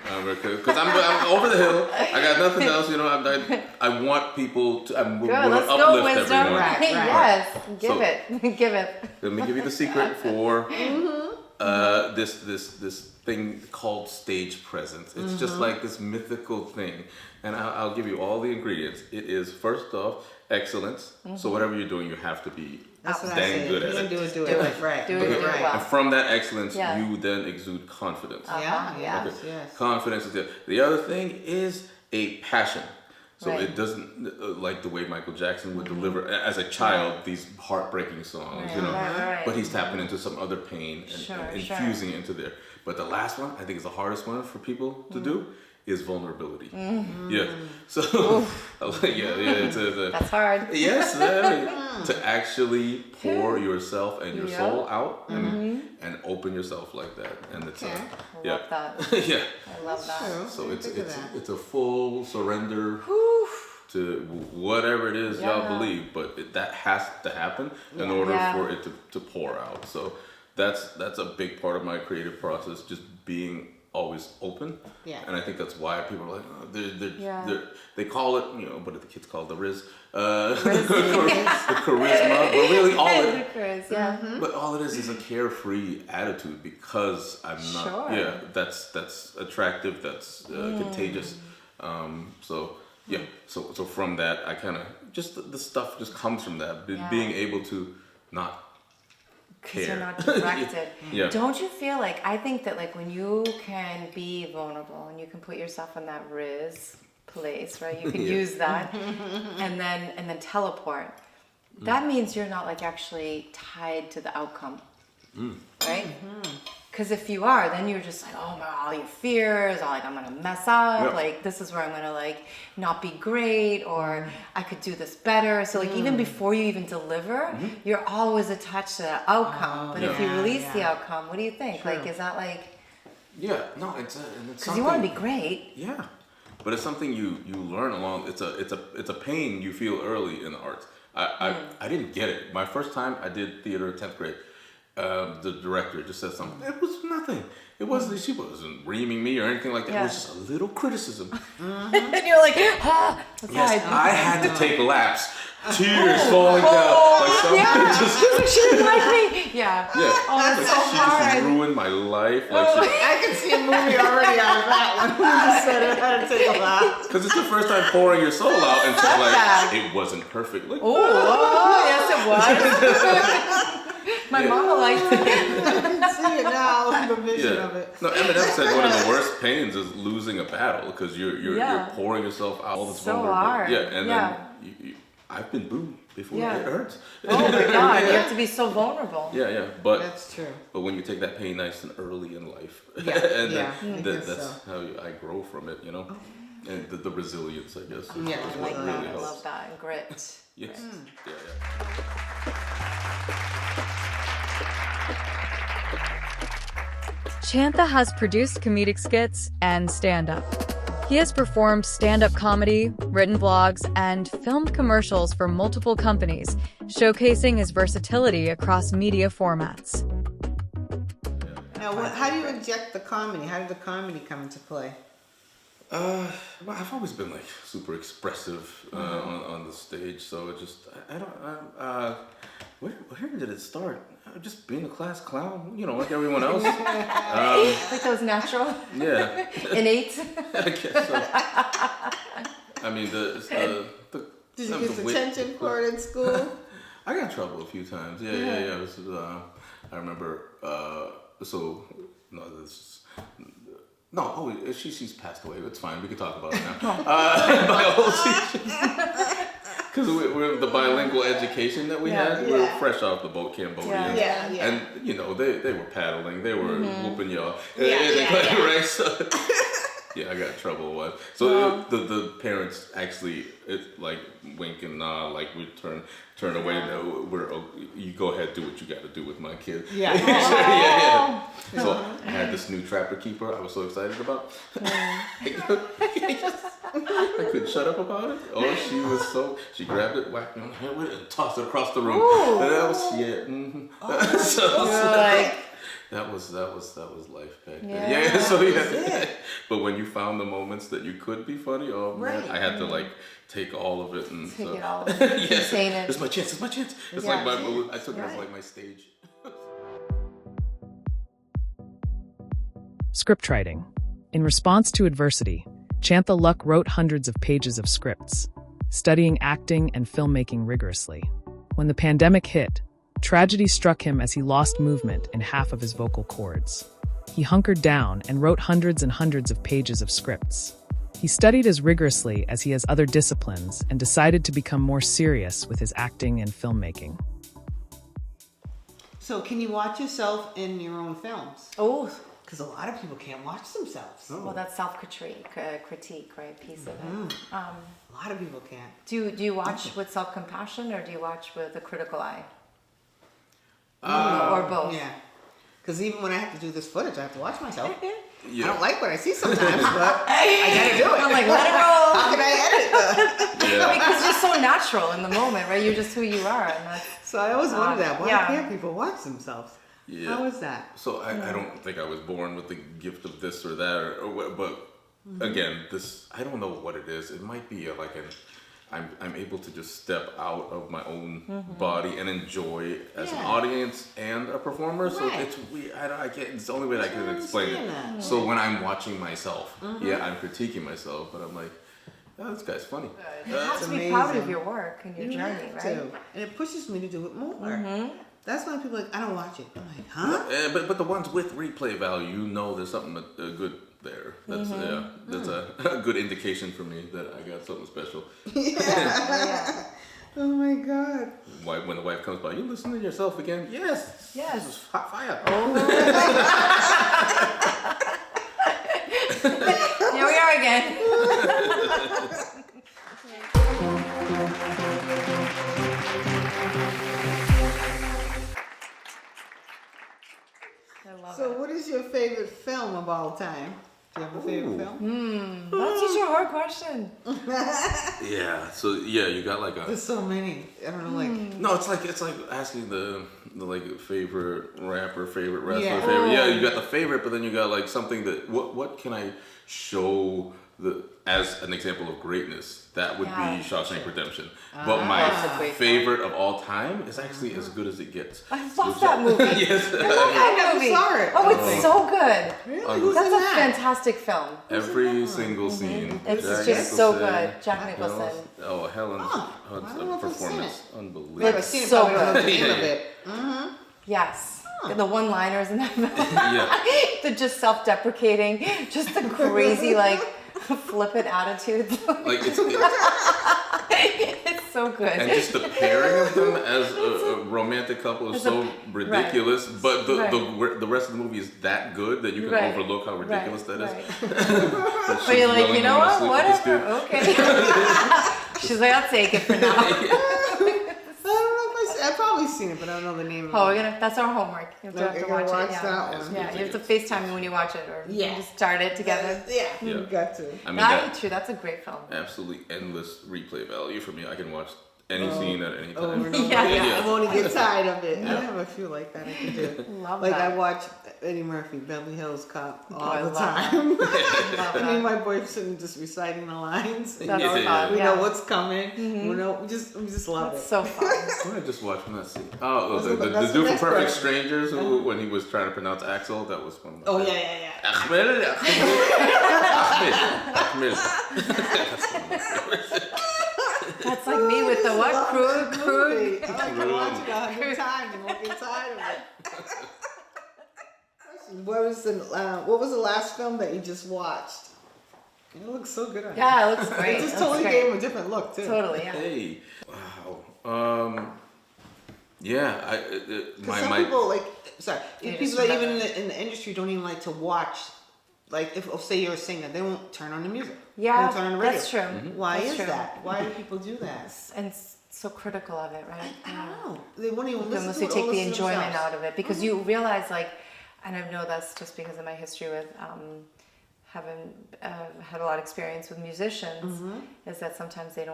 because I'm over the hill. I got nothing else. I want people to. I'm going to uplift everyone. Right. Yes, give it. Let me give you the secret for this thing called stage presence. It's just like this mythical thing, and I'll give you all the ingredients. It is, first off, excellence. So whatever you're doing, you have to be dang good at it. Do it right. Do it well. And from that excellence, you then exude confidence. Yes. Confidence is it. The other thing is a passion. So it doesn't like the way Michael Jackson would deliver as a child these heartbreaking songs, but he's tapping into some other pain and infusing it into there. But the last one, I think, is the hardest one for people to do, is vulnerability. Yeah. So that's hard. Yes, to actually pour yourself and your soul out and open yourself like that, and it's I love that. I love that. So it's a full surrender to whatever it is y'all believe, but that has to happen in order for it to pour out. So that's a big part of my creative process, just being always open. And I think that's why people are like, they call it, what do the kids call it, the Riz, the charisma, but really but all it is a carefree attitude, because I'm not, that's attractive, that's contagious. So from that, I kind of, just the stuff just comes from that, being able to not care. You're not directed. Don't you feel like, I think that like when you can be vulnerable and you can put yourself in that Riz place, right? You can use that and then teleport. That means you're not like actually tied to the outcome, right? Because if you are, then you're just like, oh my, all your fears, all like, I'm gonna mess up, like this is where I'm gonna like not be great, or I could do this better. So like even before you even deliver, you're always attached to the outcome. But if you release the outcome, what do you think? True. Like, is that like? It's because you want to be great. Yeah, but it's something you learn along. It's a pain you feel early in the arts. I didn't get it. My first time I did theater in 10th grade. The director just said something. It was nothing. It wasn't. She wasn't reaming me or anything like that. It was just a little criticism. And you're like, yes, I had to take laps, tears falling down. Like something she didn't like me. Yeah. Oh, that's so hard. She just ruined my life. I could see a movie already out of that one. Who just said I had to take a lap? Because it's the first time pouring your soul out, and so like it wasn't perfect. Like, yes, it was. My mama liked it. I can see it now, the vision of it. No, Eminem said one of the worst pains is losing a battle, because you're pouring yourself out all this vulnerability. Hard. Then I've been booed before. It hurts. Oh my God, you have to be so vulnerable. But that's true. But when you take that pain nice and early in life, and that's how I grow from it, and the resilience, I guess. I like that. I love that. And grit. Yes. Chantha has produced comedic skits and stand-up. He has performed stand-up comedy, written blogs, and filmed commercials for multiple companies, showcasing his versatility across media formats. Now, how do you inject the comedy? How did the comedy come into play? Well, I've always been like super expressive on the stage, so it just where did it start? Just being a class clown, like everyone else. Like those natural, innate. I guess so. I mean, did you get detention for it in school? I got in trouble a few times. Yeah. It was, I remember. She's passed away. It's fine. We can talk about it now. My old teacher. Because we're the bilingual education that we had. We were fresh off the boat, Cambodia. And, they were paddling. They were whooping y'all. Right? So, I got in trouble once. So the parents actually, wink and nod, like we turn away. No, you go ahead, do what you got to do with my kid. Yeah. So I had this new trapper keeper I was so excited about. I couldn't shut up about it. Oh, she grabbed it, whacked me on the head with it, and tossed it across the room. And that was That was life back then. So but when you found the moments that you could be funny, man, I had to take all of it and take it all. Contain it. It's my chance. It's like I took it as like my stage. Scriptwriting. In response to adversity, Chantha.Luk wrote hundreds of pages of scripts, studying acting and filmmaking rigorously. When the pandemic hit, tragedy struck him as he lost movement in half of his vocal cords. He hunkered down and wrote hundreds and hundreds of pages of scripts. He studied as rigorously as he has other disciplines and decided to become more serious with his acting and filmmaking. So can you watch yourself in your own films? Oh, because a lot of people can't watch themselves. Well, that's self-critique, right? Piece of it. A lot of people can't. Do you watch with self-compassion or do you watch with a critical eye? Or both? Yeah. Because even when I have to do this footage, I have to watch myself. I don't like what I see sometimes, but I gotta do it. I'm like, let it roll. How can I edit that? Because you're so natural in the moment, right? You're just who you are. And so I always wonder that. Why can't people watch themselves? Yeah. How is that? So I don't think I was born with the gift of this or that, but again, I don't know what it is. It might be I'm able to just step out of my own body and enjoy as an audience and a performer. So it's weird. It's the only way that I can explain it. That. So when I'm watching myself, I'm critiquing myself, but I'm like, this guy's funny. You have to be proud of your work and your journey, right? And it pushes me to do it more. That's why people are like, I don't watch it. I'm like, huh? But the ones with replay value, there's something good there. That's that's a good indication for me that I got something special. Oh my God. When the wife comes by, you listen to yourself again? Yes. This is hot fire. Here we are again. So what is your favorite film of all time? Do you have a favorite film? That's such a hard question. So you got There's so many. I don't know, No, it's like asking the favorite rapper, favorite wrestler, favorite. You got the favorite, but then you got something that what can I show as an example of greatness? That would be Shawshank Redemption. But my favorite of all time is actually As Good as It Gets. I love that movie. Yes. I never saw it. Oh, it's so good. Really? Who's That's in a that? fantastic film. Every single scene. It's Jack just so Nicholson, good. Jack Nicholson. Helen I don't know if I've seen performance, it. unbelievable. I've seen it, so but I don't know the good. name of it. Yes. The one-liners in that film. They're just self-deprecating. Just the crazy, flippant attitudes. It's so good. And just the pairing of them as a romantic couple is so ridiculous, but the rest of the movie is that good that you can overlook how ridiculous that is. But you're like, you know what? Whatever. Okay. She's like, I'll take it for now. I don't know if I've probably seen it, but I don't know the name. Oh, that's our homework. You have to watch it. Yeah. That one. Yeah, you have to FaceTime me when you watch it, or you can just start it together. You got to. I mean, That's a great film. absolutely endless replay value for me. I can watch any scene at any time. I won't get tired of it. I have a few like that I can do. Love like that. I watch Eddie Murphy, Beverly Hills Cop all I the love time. Love Me and that. my boyfriend just reciting the lines. That's Yeah. We know what's coming. We just love That's it. so fun. What did I just watch from that scene? Oh, the That's dude the from best Perfect part. Strangers, when he was trying to pronounce Axel, that was one of my Oh favorites. yeah. Ahmed. That's like me with the what? Crude. I like to watch it 100 times and won't get tired of it. What was the last film that you just watched? It looks so good on you. Yeah, it looks great. It just It totally looks gave great. him a different look too. Totally, yeah. Hey, wow. Yeah, Some people You people just that even remember. in the industry don't even like to watch. Like if say you're a singer, they won't turn on the music. Yeah, they won't turn on the radio. that's true. Why That's is true. that? Why do people do that? And so critical of it, right? I don't know. They won't even listen Unless to you it. take or the listen to enjoyment themselves. out of it, because you realize, like, and I know that's just because of my history with having had a lot of experience with musicians, is that sometimes they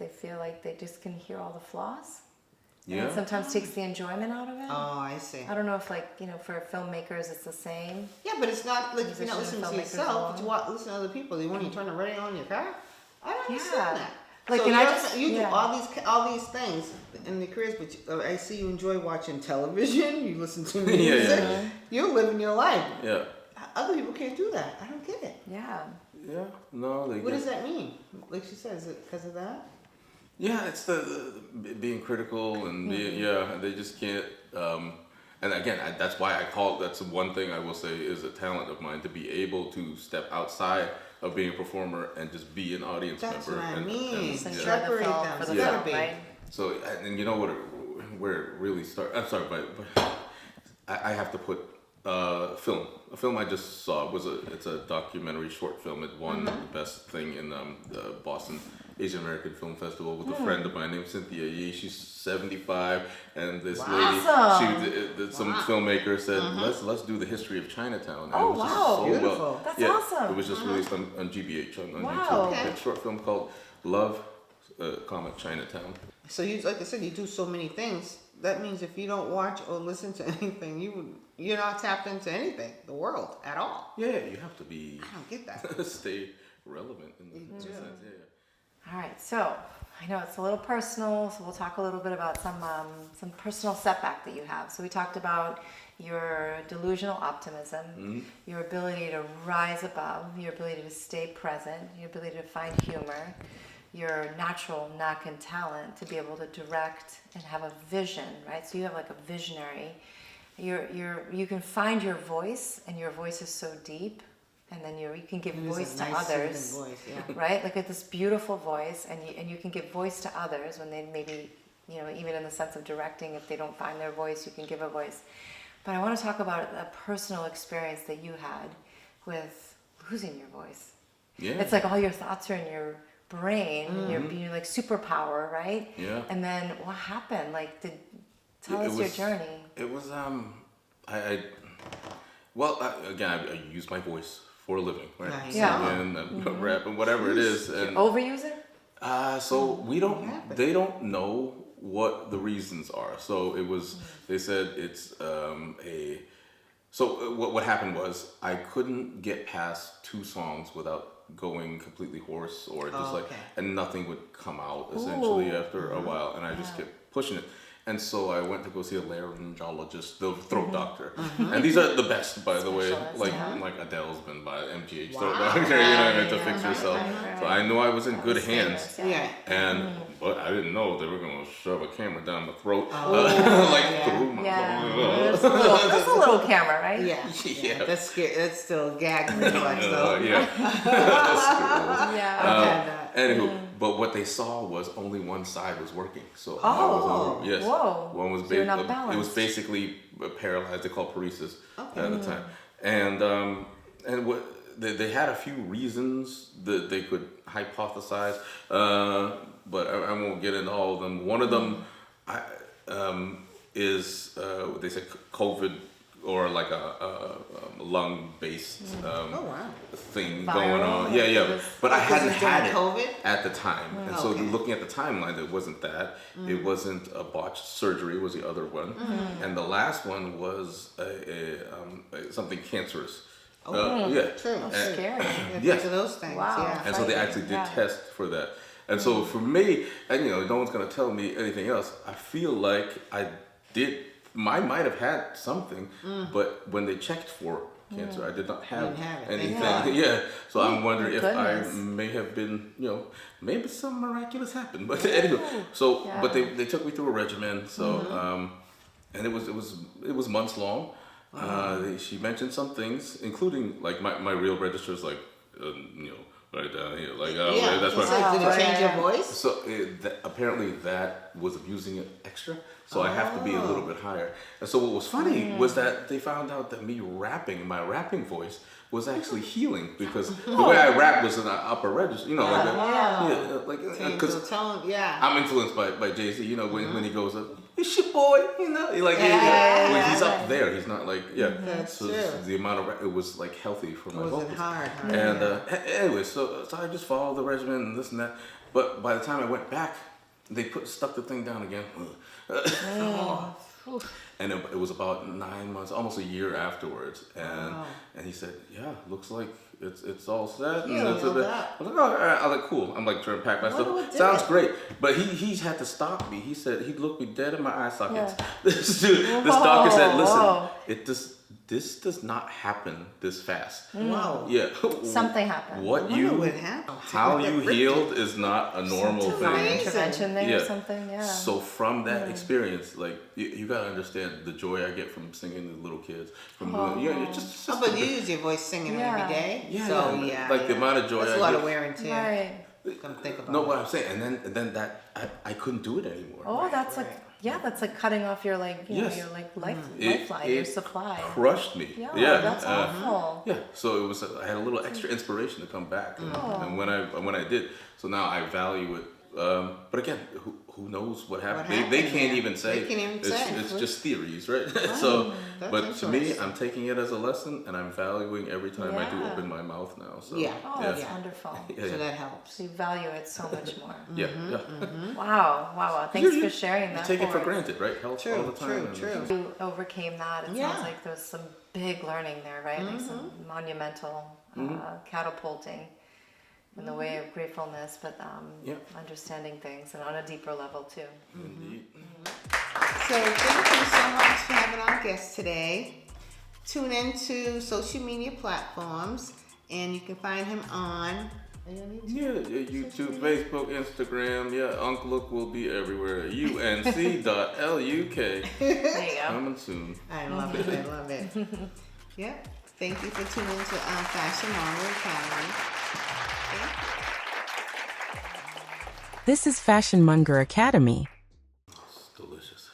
feel like they just can hear all the flaws. And Yeah. it sometimes takes the enjoyment out of it. Oh, I see. I don't know if, like, for filmmakers it's the same. Yeah, but it's not like you're not Musicians listening and to filmmakers yourself, but you alone. listen to other people. You want to turn the radio on in your car? I don't Yeah. understand that. Like, so and you do yeah. all these things in the careers, but I see you enjoy watching television. You listen to Yeah, music. yeah. You're living your life. Yeah. Other people can't do that. I don't get it. Yeah. Yeah. No, they What get- does that mean? Like she said, is it because of that? Yeah, it's the being critical and they just can't. And again, that's why I call that's one thing I will say is a talent of mine, to be able to step outside of being a performer and just be an audience That's member. what I and, mean. Just and, enjoy yeah. the Separate film them. for the Yeah. film, right? So, and you know where it really starts. I'm sorry, but I have to put film. A film I just saw it's a documentary short film. It won the best thing in the Boston Asian American Film Festival with a friend of mine named Cynthia Yee. She's 75, and this Awesome. lady, some filmmaker said, let's do the history of Chinatown. And Oh, it was just wow. so Beautiful. That's awesome. It was just released on GBH on Wow. YouTube. Okay. It's a short film called Love, Chinatown. So you, like I said, you do so many things. That means if you don't watch or listen to anything, you're not tapped into anything, the world at all. Yeah, you have to be I don't get that. stay relevant in a sense. Yeah. All right, so I know it's a little personal, so we'll talk a little bit about some personal setback that you have. So we talked about your delusional optimism, your ability to rise above, your ability to stay present, your ability to find humor, your natural knack and talent to be able to direct and have a vision, right? So you have like a visionary. You can find your voice, and your voice is so deep, and then you can give It is a voice to nice, others. soothing voice, yeah. Right? Like, with this beautiful voice, and you can give voice to others when they maybe, even in the sense of directing, if they don't find their voice, you can give a voice. But I want to talk about a personal experience that you had with losing your voice. Yeah. It's like all your thoughts are in your brain, and you're being like superpower, right? Yeah. And then what happened? Like, tell us your journey. It was again, I use my voice for a living, right? Nice. Yeah. And rap and whatever it is, and Overuse it? so they don't know what the reasons are. So it was, they said it's so what happened was I couldn't get past 2 songs without going completely hoarse or just and nothing would come out essentially after a while, and I just kept pushing it. And so I went to go see a laryngologist, the throat doctor. And these are the best, by the way. Like Adele's been by MGH throat doctor, to fix herself. So I knew I was in good hands. Yeah. And but I didn't know they were gonna shove a camera down my throat, through my. Yeah. That's a little camera, right? Yeah. Yeah. That's scary. That's still a gag reflex, though. Yeah. Yeah. Anywho, but what they saw was only one side was working. So yes, whoa. one was So you're not it was balanced. basically paralyzed. They called paresis at the time, and what they had a few reasons that they could hypothesize, but I won't get into all of them. One of them, is what they say COVID or like a lung-based thing going on. Yeah. But I hadn't had it COVID? at the time, and so looking at the timeline, it wasn't that. It wasn't a botched surgery. Was the other one, and the last one was something cancerous. True. Scary. Yes. Those things. Wow. Yeah. And so they actually did test for that. And so for me, and no one's going to tell me anything else, I feel like I might have had something, but when they checked for cancer, I did not have anything. Yeah. So I'm wondering if I may have been, maybe some miraculous happened. But anyway, but they took me through a regimen. So, and it was months long. She mentioned some things, including like my real registers, like right down here, like that's right. Did it change your voice? So apparently that was abusing it extra. So I have to be a little bit higher. And so what was funny was that they found out that me rapping, my rapping voice, was actually healing because the way I rap was in the upper register, because I'm influenced by Jay-Z, when he goes up, it's your boy, when he's up there, he's not like, That's so true. The amount of, it was like healthy for my vocals. It wasn't hard. And anyway, so I just followed the regimen and this and that. But by the time I went back, they stuck the thing down again. And it was about 9 months, almost a year afterwards. And he said, "Yeah, looks like it's all set." And I was like, "Oh, all right." I was like, "Cool." I'm like trying to pack my stuff. Sounds great. But he had to stop me. He said he looked me dead in my eye sockets. This doctor said, "Listen, this does not happen this fast." Wow. Yeah. Something happened. How you healed is not a normal thing. Intervention there or something. Yeah. So from that experience, like you gotta understand the joy I get from singing to little kids. From doing, just but you use your voice singing every day. Yeah. So like the amount of joy that's I a lot get. of wear and tear. Right. Come think about what I'm saying, and then that I couldn't do it anymore. Oh, that's like that's like cutting off your your lifeline, your supply. Crushed me. Yeah, that's awful. Yeah, so it was. I had a little extra inspiration to come back, and when I did, so now I value it. But again, who knows what happened? They can't even say. It's just theories, right? So, but to me, I'm taking it as a lesson, and I'm valuing every time I do open my mouth now. So that's wonderful. So that helps. So you value it so much more. Wow. Thanks for sharing that. You take it for granted, right? Health all the time. True. You overcame that. It sounds like there was some big learning there, right? Like some monumental catapulting in the way of gratefulness, but understanding things and on a deeper level too. Indeed. So thank you so much for having our guest today. Tune into social media platforms, and you can find him on YouTube, Facebook, Instagram. UnC.Luk will be everywhere. UnC.Luk. There you go. Coming soon. I love it. Thank you for tuning into Fashion Monger Academy. This is Fashion Monger Academy. It's delicious.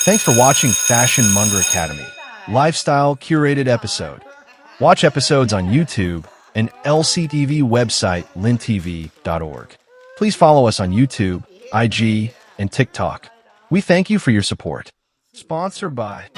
Thanks for watching Fashion Monger Academy, lifestyle curated episode. Watch episodes on YouTube and LCTV website lintv.org. Please follow us on YouTube, IG, and TikTok. We thank you for your support. Sponsored by